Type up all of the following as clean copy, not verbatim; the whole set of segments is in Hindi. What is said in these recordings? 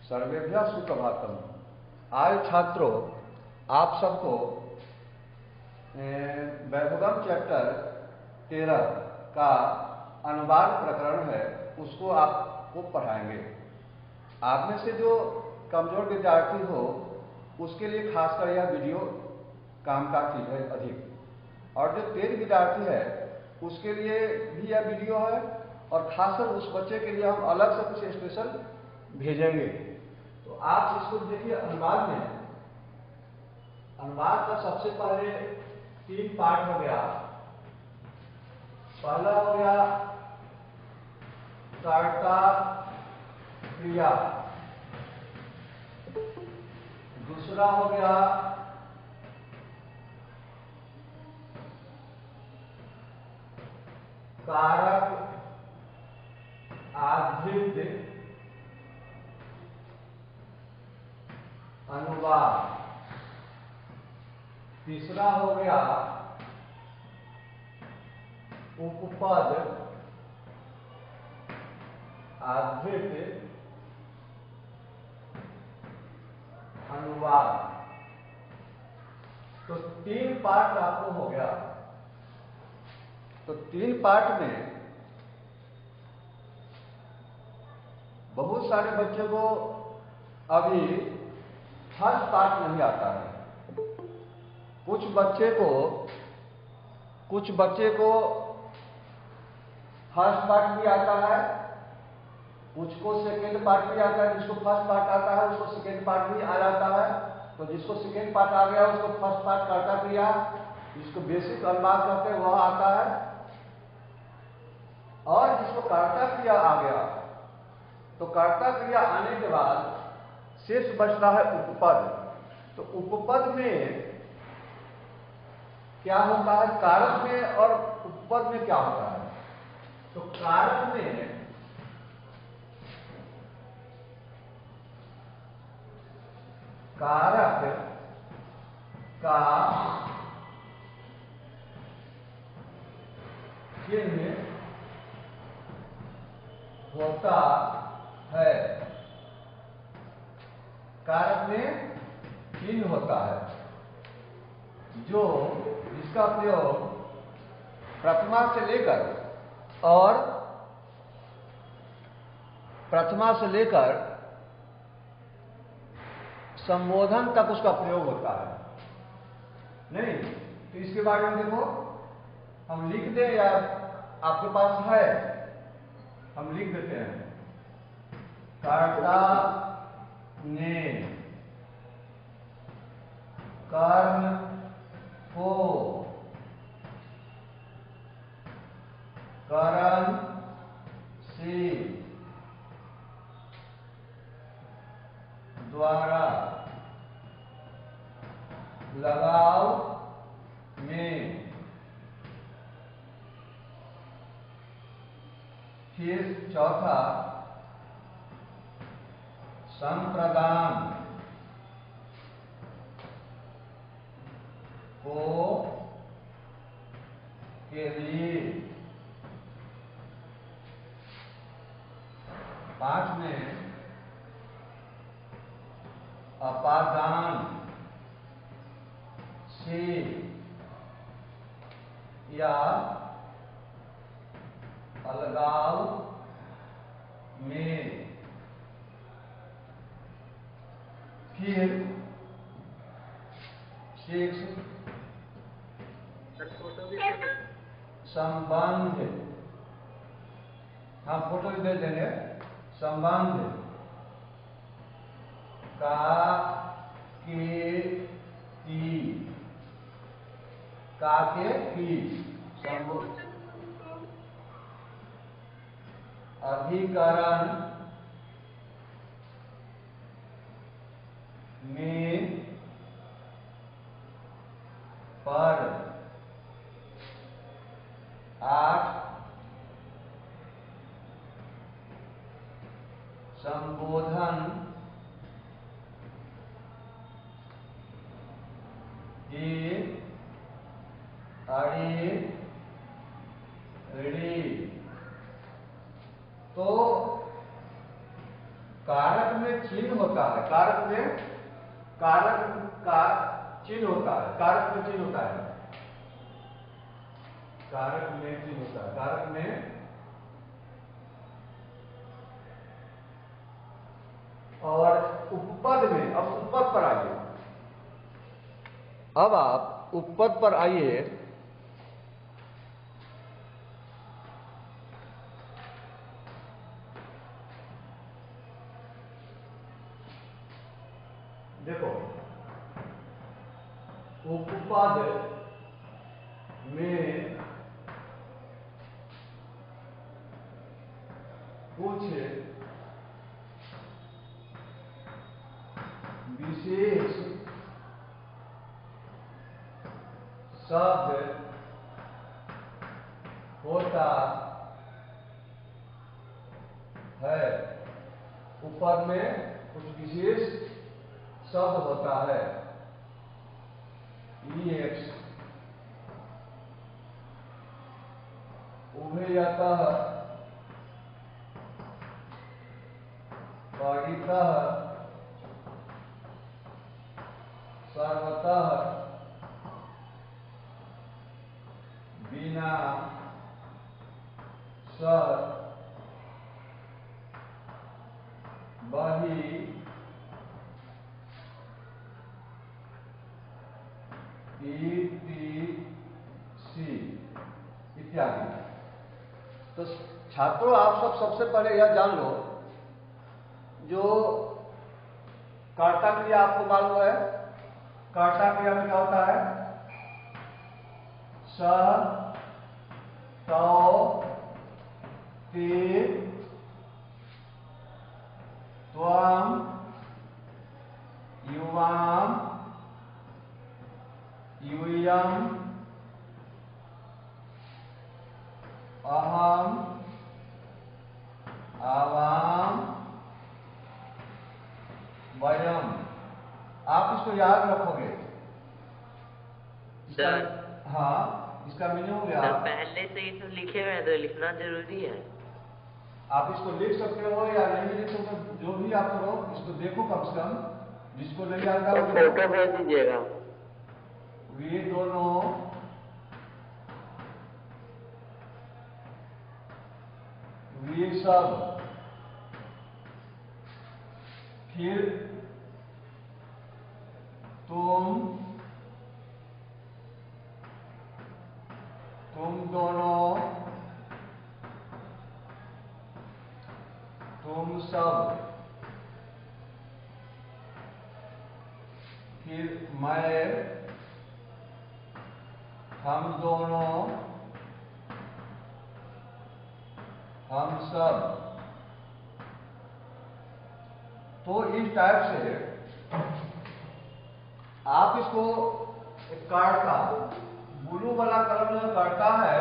सर्वेभ्यः सुप्रभातम। आज छात्रों, आप सबको वैभवम चैप्टर 13 का अनुवाद प्रकरण है, उसको आपको पढ़ाएंगे। आप में से जो कमजोर विद्यार्थी हो उसके लिए खासकर यह वीडियो काम का चीज है अधिक, और जो तेज विद्यार्थी है उसके लिए भी यह वीडियो है, और खासकर उस बच्चे के लिए हम अलग से कुछ स्पेशल भेजेंगे। तो आप इसको देखिए। अनुवाद में, अनुवाद का सबसे पहले 3 पार्ट हो गया। पहला हो गया कर्ता क्रिया, दूसरा हो गया कारक आधृत अनुवाद, तीसरा हो गया उपपद आधृत अनुवाद। तो 3 पार्ट आपको हो गया। तो 3 पार्ट में बहुत सारे बच्चों को अभी फर्स्ट पार्ट नहीं आता है। कुछ बच्चे को फर्स्ट पार्ट भी आता है, कुछ को सेकेंड पार्ट भी आता है। जिसको फर्स्ट पार्ट आता है उसको सेकेंड पार्ट भी आ जाता है। तो जिसको सेकेंड पार्ट आ गया उसको फर्स्ट पार्ट कर्ता क्रिया, जिसको बेसिक अनुवाद कहते हैं वह आता है। और जिसको कर्ता क्रिया आ गया, तो कर्ता क्रिया आने के बाद शेष बचता है उपपद। तो उपपद में क्या होता है, कारक में और उपपद में क्या होता है? तो कारक में कारक का चिन्ह होता है। कारक में चिन्ह होता है जो जिसका प्रयोग प्रथमा से लेकर संबोधन तक उसका प्रयोग होता है। नहीं तो इसके बारे में देखो, हम लिख दें या आपके पास है, हम लिख देते हैं। कर्ता ने कर्म को कर्म से द्वारा लगाव में, फिर चौथा संप्रदान को के लिए, 5 में अपादान से या अलगाव में, फिर 6 संबंध, हाँ फोटो भी दे देंगे। संबंध का के की अधिकरण में पर 8 संबोधन के अरे रे। तो कारक में चिन्ह होता है, कारक में कारक का चिन्ह होता है, कारक में चिन्ह होता है, कारक में चिन्ह होता है, कारक में। और उपपद में, अब उपपद पर आइए, अब आप उपपद पर आइए। देखो उपपद में कुछ विशेष शब्द होता है, उपपद में कुछ विशेष शब्द होता है, EX उभयतः परितः सर्वतः बिना सर बही ETC इत्यादि। तो छात्रों, आप सब सबसे पहले यह जान लो, जो कर्ता क्रिया आपको मालूम है, कर्ता क्रिया में क्या होता है, स, तौ, ते, त्वम, युवाम, यूयम, अहम, आवाम, वयम। आप इसको याद रखोगे। हाँ, इसका मीनिंग हो गया। पहले से ही तो लिखे हुए हैं, तो लिखना जरूरी है। आप इसको लिख सकते हो या नहीं लिख सकते, जो भी आप करो, इसको देखो कम से कम, जिसको नहीं आता तो फोटो भेज दीजिएगा। वे दोनों वे सब, फिर तुम दोनों, तुम सब, फिर मैं, हम दोनों, हम सब। तो इस टाइप से आप इसको काटता, ब्लू वाला कलम जो काटता है,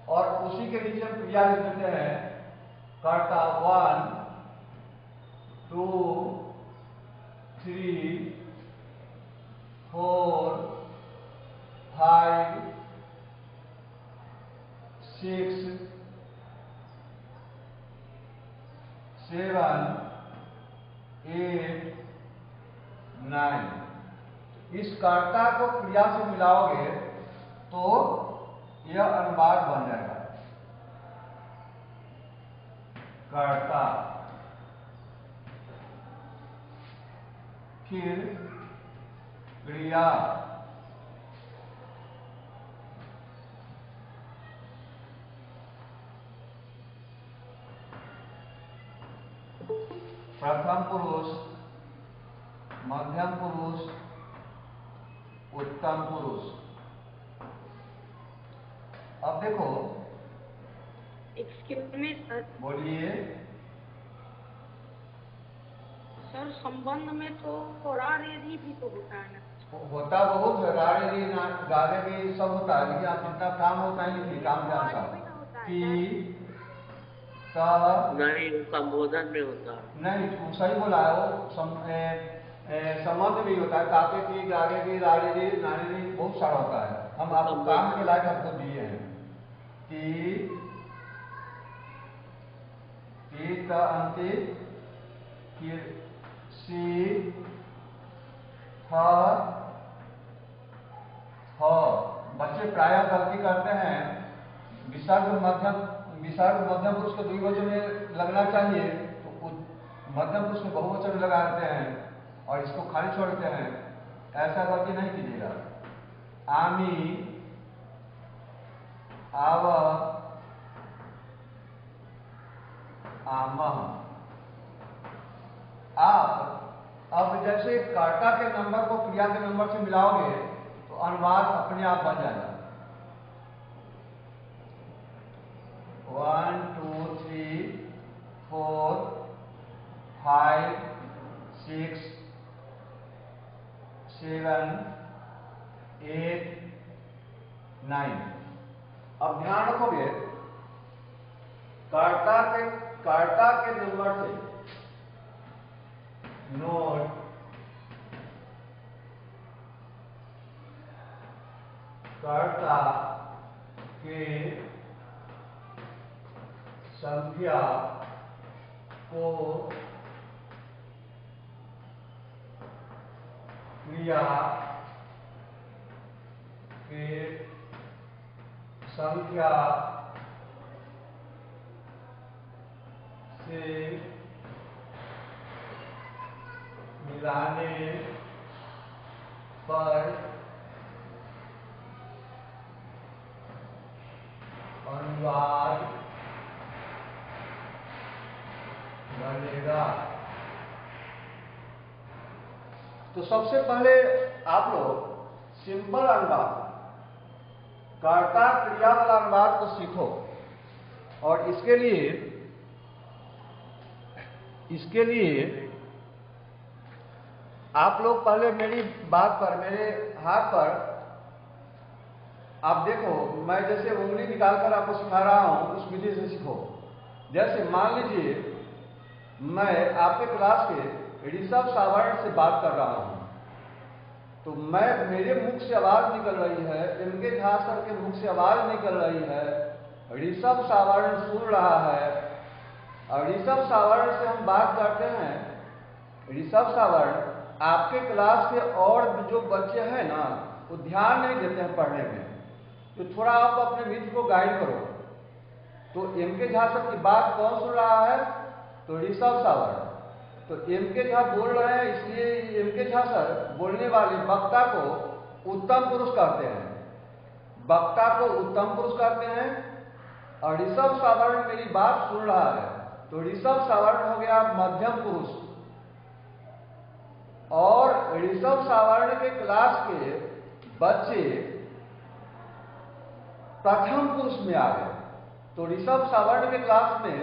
और उसी के नीचे हम क्रिया लिख देते हैं, काटता 1 2 3 4 5 6 7 8 9। इस कर्ता को क्रिया से मिलाओगे तो यह अनुवाद बन जाएगा, कर्ता, फिर क्रिया, प्रथम पुरुष, मध्यम पुरुष, उत्तम पुरुष। अब देखो, एक्सक्यूज मी सर। बोलिए। सर संबंध में तो रारेरी भी तो होता है ना? होता बहुत है, रारेरी गारेरी सब होता है, लेकिन आप जितना काम होता है लिखिए, काम के अनुसार। कि नहीं, संबोधन में होता है। नहीं, सही बोला है, वो संबंध भी होता है, ताके की, गागे की, रारेरी, नारेरी, बहुत सारा होता है। हम आपको काम के लायक आपको दिए हैं कि अंति फिर सी थ बच्चे प्रायः गलती करते हैं, विसर्ग मध्यम पुरुष के द्विवचन में लगना चाहिए तो मध्यम पुरुष में बहुवचन में लगा देते हैं और इसको खाली छोड़ते हैं। ऐसा गलती नहीं कीजिएगा। आमी, आव, आमह। आप अब जैसे कर्ता के नंबर को क्रिया के नंबर से मिलाओगे तो अनुवाद अपने आप बन जाएगा। 1 2 3 4 5 6 7 8 9। अब ध्यान रखोगे कर्ता के नंबर से नोट कर्ता के संख्या को क्रिया के संख्या से मिलाने पर अनुवाद बनेगा। तो सबसे पहले आप लोग सिंपल अनुवाद, कर्ता क्रिया वाला अनुवाद को सीखो और इसके लिए आप लोग पहले मेरी बात पर, मेरे हाथ पर आप देखो, मैं जैसे उंगली निकालकर आपको सिखा रहा हूं उस विधि से सीखो। जैसे मान लीजिए मैं आपके क्लास के ऋषभ सावर्ण से बात कर रहा हूं, तो मेरे मुख से आवाज निकल रही है, इनके झा सर के मुख से आवाज निकल रही है, ऋषभ सावर्ण सुन रहा है और ऋषभ सावर्ण से हम बात करते हैं। ऋषभ सावर्ण आपके क्लास के और जो बच्चे हैं ना वो ध्यान नहीं देते हैं पढ़ने में, तो थोड़ा आप अपने मित्र को गाइड करो। तो इनके झा सर की बात कौन सुन रहा है? तो ऋषभ सावर्ण। तो इनके झा बोल रहे हैं, इसलिए इनके झा सर बोलने वाले वक्ता को उत्तम पुरुष कहते हैं, वक्ता को उत्तम पुरुष कहते हैं। और ऋषभ सावर्ण मेरी बात सुन रहा है तो ऋषभ सावर्ण हो गया मध्यम पुरुष। और ऋषभ सावर्ण के क्लास के बच्चे प्रथम पुरुष में आ गए। तो ऋषभ सावर्ण के क्लास में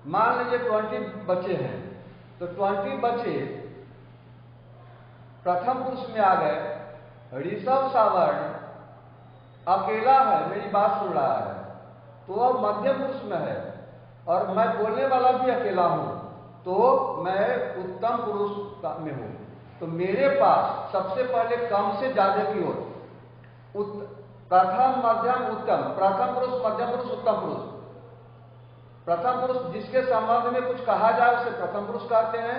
मान लीजिए 20 बच्चे हैं, तो 20 बच्चे प्रथम पुरुष में आ गए। ऋषभ सावर्ण अकेला है, मेरी बात सुन रहा है, तो अब मध्यम पुरुष में है और मैं बोलने वाला भी अकेला हूं, तो मैं उत्तम पुरुष में हूं। तो मेरे पास सबसे पहले कम से ज्यादा की ओर प्रथम, मध्यम, उत्तम, प्रथम पुरुष, मध्यम पुरुष, उत्तम पुरुष। प्रथम पुरुष जिसके संबंध में कुछ कहा जाए उसे प्रथम पुरुष कहते हैं।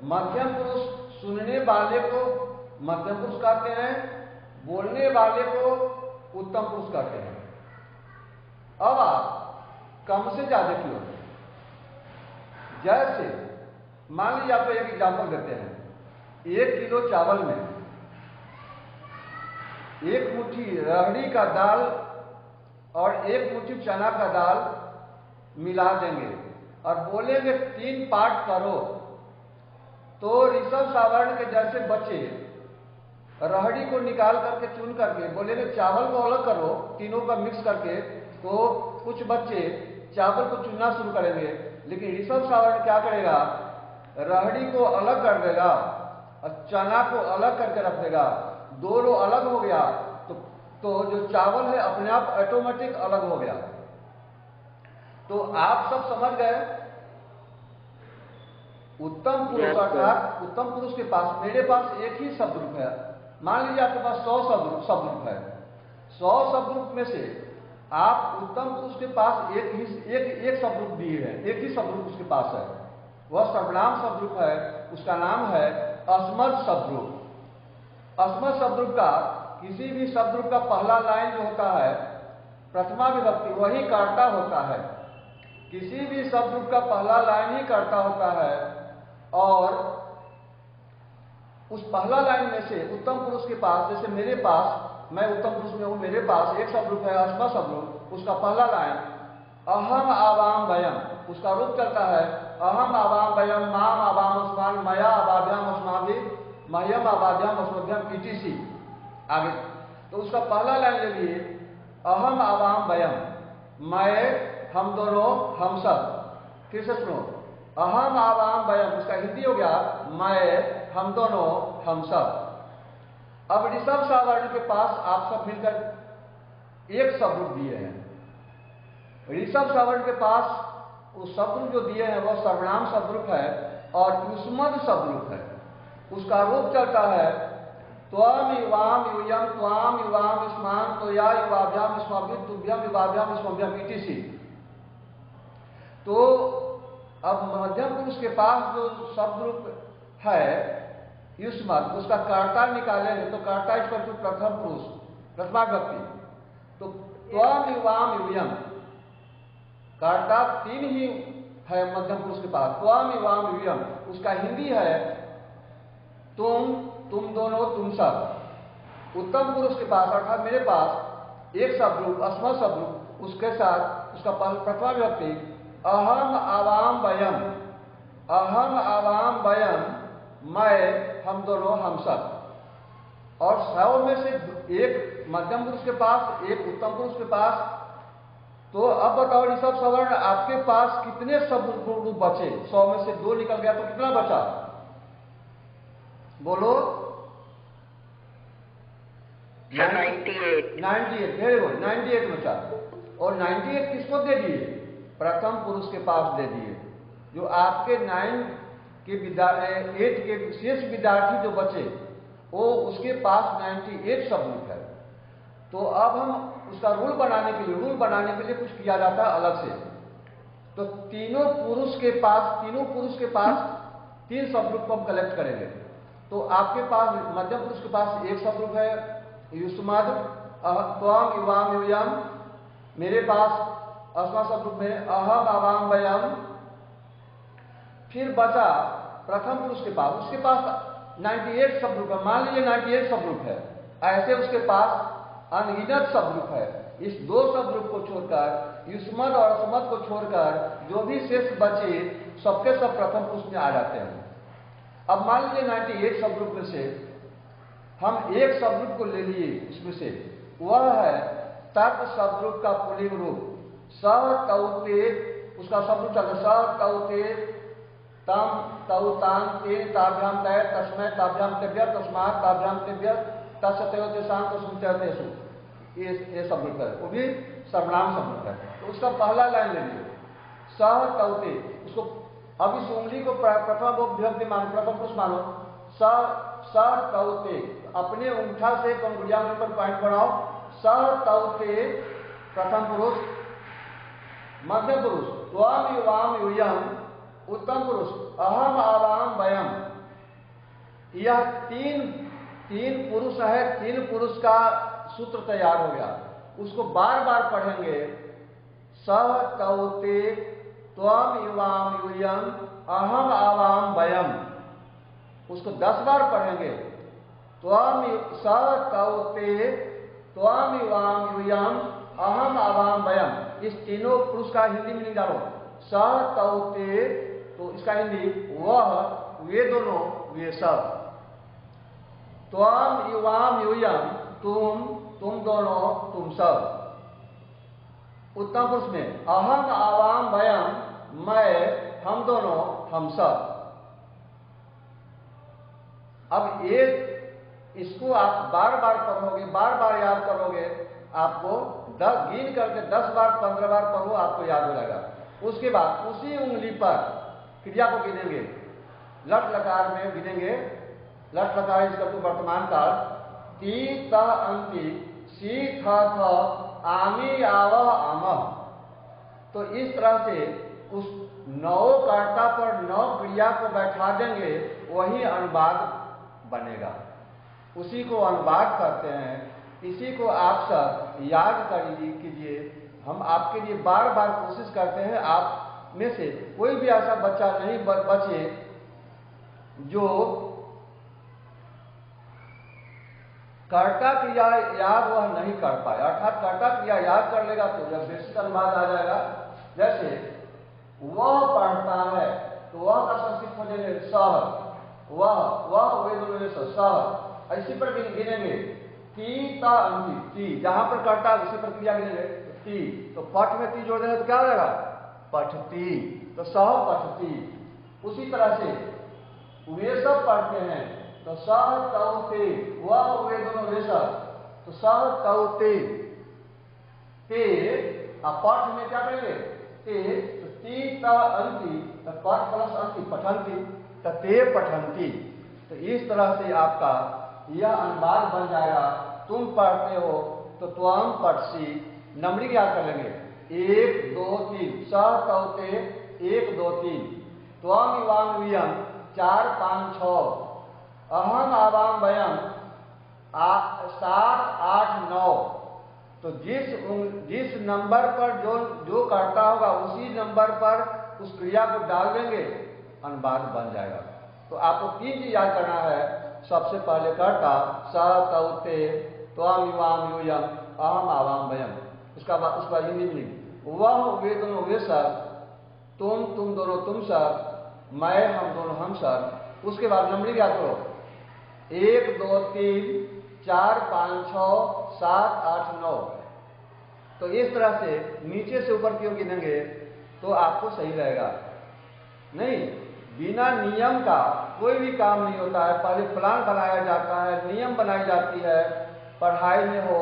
मध्यम पुरुष सुनने वाले को मध्यम पुरुष कहते हैं, बोलने वाले को उत्तम पुरुष कहते हैं। अब आप कम से ज्यादा की ओर, जैसे मान लीजिए आपको एक एग्जांपल देते हैं। 1 किलो चावल में 1 मुट्ठी राहड़ी का दाल और 1 मुट्ठी चना का दाल मिला देंगे और बोलेंगे 3 पार्ट करो। तो ऋषभ सावर्ण के जैसे बच्चे राहड़ी को निकाल करके चुन करके बोलेंगे चावल को अलग करो, तीनों का मिक्स करके। तो कुछ बच्चे चावल को चुनना शुरू करेंगे, लेकिन ऋषभ सावर्ण क्या करेगा? राहड़ी को अलग कर देगा और चना को अलग करके रख देगा, दोनों अलग हो गया। तो जो चावल है अपने आप ऑटोमेटिक अलग हो गया। तो आप सब समझ गए। उत्तम पुरुष अर्थात उत्तम पुरुष के पास, मेरे पास एक ही शब्द रूप है। मान लीजिए आपके पास 100 शब्द रूप है, 100 शब्द रूप में से आप उत्तम पुरुष के पास एक शब्द रूप दिए हैं, एक ही शब्द रूप उसके पास है। वह सर्वनाम शब्द रूप है, उसका नाम है अस्मद शब्द रूप। अस्मद शब्द रूप का किसी भी शब्द रूप का पहला लाइन जो होता है प्रथमा विभक्ति वही कर्ता होता है। किसी भी शब्द रूप का पहला लाइन ही कर्ता होता है और उस पहला लाइन में से उत्तम पुरुष के पास, जैसे मेरे पास, मैं उत्तम पुरुष में हूं, मेरे पास एक शब्द रूप है अस्मद शब्द रूप, उसका पहला लाइन अहम आवाम वयम, उसका रूप चलता है अहम आवाम वयम माम आवाम उस्मान मया अबाभ्याम अस्माभि मह्यम अबाभ्याम अस्मभ्यम ईटीसी। आगे तो उसका पहला लाइन ले लिए अहम आवाम वयम, मैं, हम दोनों, हम सब। फिर से सुनो, अहम आवाम वयम, उसका हिंदी हो गया मैं, हम दोनों, हम सब। अब ऋषभ सावर्ण के पास आप सब मिलकर एक शब्द रूप दिए हैं। ऋषभ सावर्ण के पास उस शब्द रूप जो दिए हैं वह सर्वनाम शब्द रूप है और युष्मद शब्द रूप है। उसका रूप चलता है त्वम युवाम यूयम त्वाम युवाम युष्मान त्वया युवाभ्याम युष्माभ्यम तुभ्यम युवाभ्याम युष्मभ्यम ईटीसी। तो अब मध्यम पुरुष के पास जो शब्द रूप है युष्मद, उसका कर्ता निकालेंगे तो कर्ता इसका तो प्रथम पुरुष प्रथमा विभक्ति, तो त्वम युवाम यूयम कर्ता तीन ही है मध्यम पुरुष के पास, त्वम युवाम यूयम, उसका हिंदी है तुम, तुम दोनों, तुम सब। उत्तम पुरुष के पास अर्थात मेरे पास एक शब्द रूप अस्मद शब्द रूप, उसके साथ उसका प्रथमा विभक्ति अहम आवाम वयम, अहम आवाम वयम, मैं, हम दोनों, हम सब। और सौ में से एक मध्यम पुरुष के पास, एक उत्तम पुरुष के पास। तो अब बताओ ऋषभ सवर्ण आपके पास कितने शब्द रूप बचे? 100 में से 2 निकल गया तो कितना बचा? बोलो। 98, वेरी गुड, 98 बचा। और 98 किसको दे दिए? प्रथम पुरुष के पास दे दिए। जो आपके 8 के शेष विद्यार्थी जो बचे वो उसके पास 98 शब्द रूप है। तो अब हम उसका रूल बनाने के लिए कुछ किया जाता है अलग से। तो तीनों पुरुष के पास 3 शब्द रूप को हम कलेक्ट करेंगे। तो आपके पास मध्यम पुरुष के पास एक शब्द रूप है युष्मद त्वम युवाम यूयम, मेरे पास अस्मद शब्द रूप में अहम आवाम वयम। फिर बचा प्रथम पुरुष के पास, उसके पास 98 शब्द रूप है। मान लीजिए 98 शब्द रूप है, ऐसे उसके पास अनगिनत शब्द रूप है। इस 2 शब्द रूप को छोड़कर, युष्मद और अस्मद को छोड़कर जो भी शेष बचे सबके सब प्रथम पुरुष में आ जाते हैं। अब मान लीजिए 98 शब्द रूप में से हम एक शब्द रूप को ले लिए, उसमें से वह है तत् शब्द रूप का पुल्लिंग रूप स तौते, उसका शब्द रूप चलता स तौते तम तौ तान तेन ताभ्याम तय तस्मै ताभ्याम तेभ्य तस्मात् ताभ्याम तेभ्य तत्सत्योते शांत सुनते। ये शब्द रूप है, वो भी सर्वनाम शब्द रूप है। तो उसका पहला लाइन ले लीजिए सह तौते, उसको अब इस उंगली को प्रथम विभक्ति मानो, प्रथम पुरुष मानो। स तौते, अपने अंगूठा से अंगुलियां पर पॉइंट बनाओ। स तौते प्रथम पुरुष, मध्यम पुरुष त्वम युवाम यूयम, उत्तम पुरुष अहम आवाम वयम। यह तीन पुरुष है, 3 पुरुष का सूत्र तैयार हो गया। उसको बार बार पढ़ेंगे सह तौते त्वम युवाम यूयम अहम आवाम वयम। उसको 10 बार पढ़ेंगे त्वम सह तौते त्वम युवाम यूयम अहम आवाम वयम। इस तीनों पुरुष का हिंदी मीनिंग डालो। सह तौते तो इसका हिंदी वह, वे दोनों, वे सब। त्वम युवाम यूयम तुम, तुम दोनों, तुम सब। उत्तम पुरुष में अहम आवाम वयम, मैं, हम दोनों, हम सब। अब इसको आप बार बार पढ़ोगे, बार बार याद करोगे, आपको गिन करके 10 बार 15 बार पढ़ो, आपको याद हो जाएगा। उसके बाद उसी उंगली पर क्रिया को गिनेंगे, लट लकार में गिनेंगे। लट लकार इसका तो वर्तमान काल ती त अंति सी थ थ आमी आव आमह। तो इस तरह से उस नौ कर्ता पर नौ क्रिया को बैठा देंगे, वही अनुवाद बनेगा। उसी को अनुवाद करते हैं। इसी को आप सब याद कीजिए। हम आपके लिए बार बार कोशिश करते हैं, आप में से कोई भी ऐसा बच्चा नहीं बचे जो कर्ता क्रिया याद वह नहीं कर पाए। अर्थात कर्ता क्रिया याद कर लेगा तो जब बेसिक अनुवाद आ जाएगा, जैसे वह पढ़ता है तो वह का संस्कृत खोजेंगे सह, वह वे दोनों में सह, इसी पर गिनेंगे ती ता अंति, ती जहां पर कर्ता उसी पर क्रिया गिनेंगे ती, तो पठ में ती जोड़ देंगे तो क्या हो जाएगा पठती, तो सह पठती। उसी तरह से वे सब पढ़ते हैं तो सह तौते, वह वे दोनों वे सब, तो सह तौते ते, अब पठ में क्या करेंगे ते, तो ती ता अंति, तो पठ प्लस अंति पठंती, तो ते पठंती। तो इस तरह से आपका यह अनुवाद बन जाएगा। तुम पढ़ते हो तो त्वम पठसी, नंबरिंग याद कर लेंगे 1 2 3, सह तौते 1 2 3, त्वम इवाम वियम 4 5 6, अहम आवाम वयम 7 8 9। तो जिस नंबर पर जो करता होगा उसी नंबर पर उस क्रिया को डाल देंगे, अनुवाद बन जाएगा। तो आपको 3 चीज याद करना है। सबसे पहले कर्ता स तौते त्वम इवाम यूयम अहम आवाम वयम, उसका बाद हिंदी में वह वे दोनों वे सब, तुम दोनों तुम सब, मैं हम दोनों हम सब। उसके बाद नंबरिंग याद करो 1 2 3 4 5 6 7 8 9। तो इस तरह से नीचे से ऊपर की ओर गिनेंगे तो आपको सही रहेगा। नहीं, बिना नियम का कोई भी काम नहीं होता है। पहले प्लान बनाया जाता है, नियम बनाई जाती है, पढ़ाई में हो,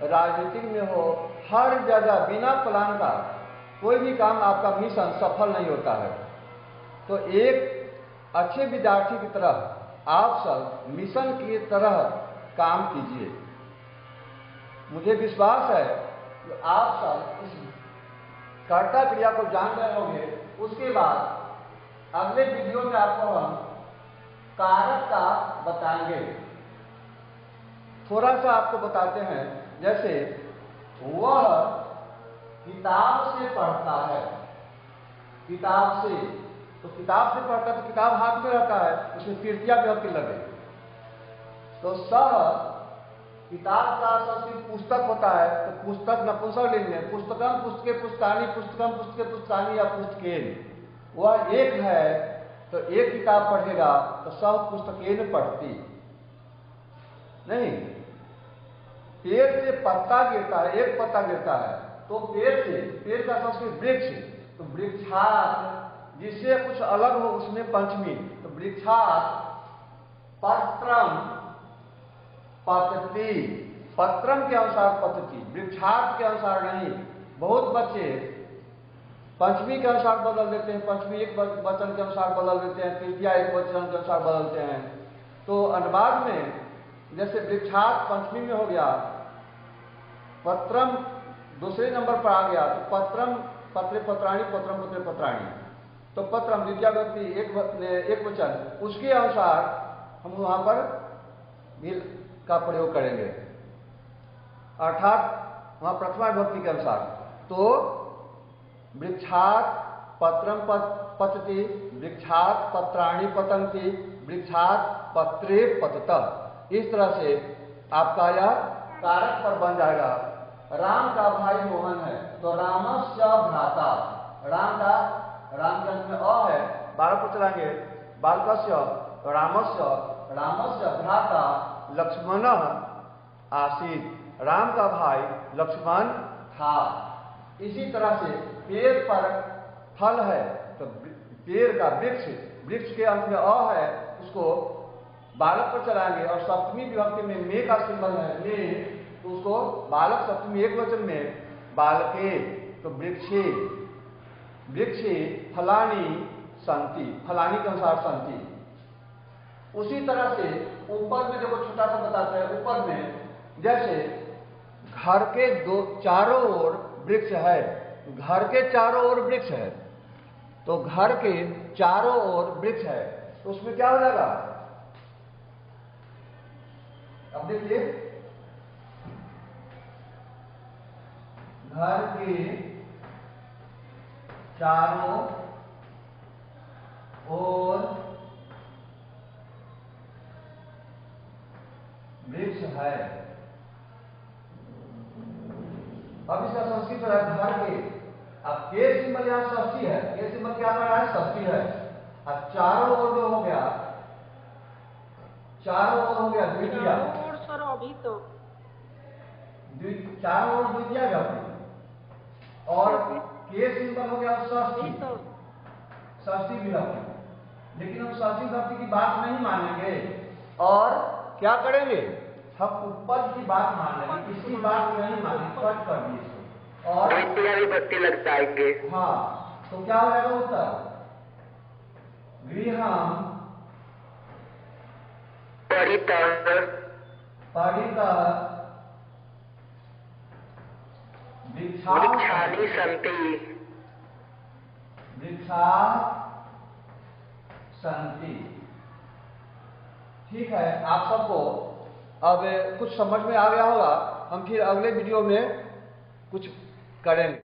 राजनीति में हो, हर जगह बिना प्लान का कोई भी काम आपका मिशन सफल नहीं होता है। तो एक अच्छे विद्यार्थी की तरह आप सब मिशन की तरह काम कीजिए। मुझे विश्वास है कि आप सब इस कर्ता क्रिया को जान रहे होंगे। उसके बाद अगले वीडियो में आपको हम कारक का बताएंगे। थोड़ा सा आपको बताते हैं, जैसे वह किताब से पढ़ता है, किताब से, तो किताब से पढ़ता है तो किताब हाथ में रहता है, उसमें तृतीया विभक्ति लगे। तो सह किताब का संस्कृत पुस्तक होता है, तो पुस्तक नपुंसकलिंग में पुस्तकम पुस्तके पुस्तकानी, पुस्तकम पुस्तके पुस्तकानी या पुस्तकेन, वह एक है तो एक किताब पढ़ेगा तो सब पुस्तकेन पढ़ती। नहीं, पेड़ से पत्ता गिरता है, एक पत्ता गिरता है तो पेड़ का संस्कृत वृक्ष, तो वृक्षात, जिससे कुछ अलग हो उसमें पंचमी, तो वृक्षात पत्रम पतती, पत्रम के अनुसार पतती, वृक्षात के अनुसार नहीं। बहुत बच्चे पंचमी के अनुसार बदल देते हैं, पंचमी एक वचन के अनुसार बदल देते हैं, तृतीया एक वचन के अनुसार बदलते हैं। तो अनुवाद में जैसे वृक्षात पंचमी में हो गया, पत्रम दूसरे नंबर पर आ गया, तो पत्रम पत्रे पत्राणी, पत्रम पत्रे पत्राणी, तो पत्रम द्वितीया व्यक्ति एक वचन, उसके अनुसार हम वहां पर भी का प्रयोग करेंगे, अर्थात वहां प्रथमा विभक्ति के अनुसार। तो वृक्षात पत्रम पतति, वृक्षात पत्राणि पतंति, वृक्षात पत्रे पततः। इस तरह से आपका यह कारक पर बन जाएगा। राम का भाई मोहन है तो रामस्य भ्राता, राम का, राम के अंत में अ है, बालक को चलाएंगे बालकस्य, तो रामस्य भ्राता लक्ष्मण आसीत, राम का भाई लक्ष्मण था। इसी तरह से पेड़ पर फल है तो पेड़ का वृक्ष के अंत में अ है, उसको बालक पर चलाएंगे और सप्तमी विभक्ति में मे का सिंबल है मे, तो उसको बालक सप्तमी एक वचन में बालके, तो वृक्षे फलानी संति, फलानी के अनुसार संति। उसी तरह से ऊपर में देखो छोटा सा बताते हैं, ऊपर में जैसे घर के चारों ओर वृक्ष है, घर के चारों ओर वृक्ष है, तो घर के चारों ओर वृक्ष है, तो उसमें क्या हो जाएगा? अब देखिए, घर के चारों ओर वृक्ष है। अब इसका संस्कृत है घर के। अब के सिंबल यहां षष्ठी है, के सिंबल क्या कर रहा है? षष्ठी है। अब चारों ओर जो हो गया, चारों ओर हो गया द्वितीया। और सर अभी तो चारों ओर द्वितीया गया, और के सिंबल हो गया षष्ठी, तो षष्ठी विभक्ति। लेकिन हम षष्ठी विभक्ति की बात नहीं मानेंगे और क्या करेंगे? हम उपपद की बात मान लेंगे, किसकी बात नहीं मानेंगे, कट कर दिए इसको और द्वितीया विभक्ति लग जाएंगे। हाँ, तो क्या हो जाएगा उत्तर? गृहम परितः वृक्षाणि सन्ति। ठीक है, आप सबको अब कुछ समझ में आ गया होगा। हम फिर अगले वीडियो में कुछ करेंगे।